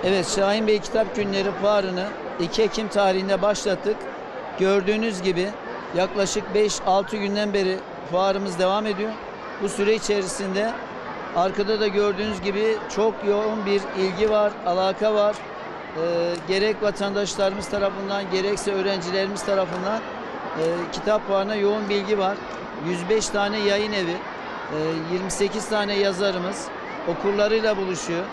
Evet, Şahin Bey Kitap Günleri fuarını 2 Ekim tarihinde başlattık. Gördüğünüz gibi yaklaşık 5-6 günden beri fuarımız devam ediyor. Bu süre içerisinde arkada da gördüğünüz gibi çok yoğun bir ilgi var, alaka var. Gerek vatandaşlarımız tarafından gerekse öğrencilerimiz tarafından kitap fuarına yoğun bilgi var. 105 tane yayın evi, 28 tane yazarımız okurlarıyla buluşuyor.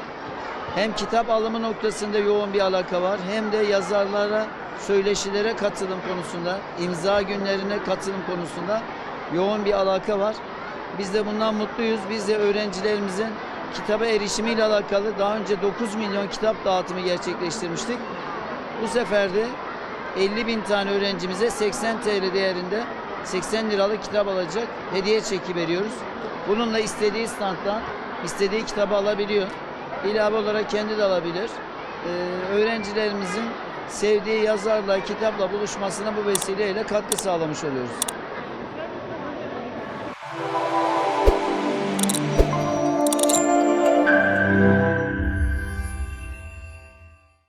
Hem kitap alımı noktasında yoğun bir alaka var, hem de yazarlara, söyleşilere katılım konusunda, imza günlerine katılım konusunda yoğun bir alaka var. Biz de bundan mutluyuz. Biz de öğrencilerimizin kitaba erişimiyle alakalı daha önce 9 milyon kitap dağıtımı gerçekleştirmiştik. Bu sefer de 50 bin tane öğrencimize 80 TL değerinde 80 liralık kitap alacak hediye çeki veriyoruz. Bununla istediği standtan istediği kitabı alabiliyor. İlave olarak kendi de alabilir. Öğrencilerimizin sevdiği yazarla, kitapla buluşmasına bu vesileyle katkı sağlamış oluyoruz.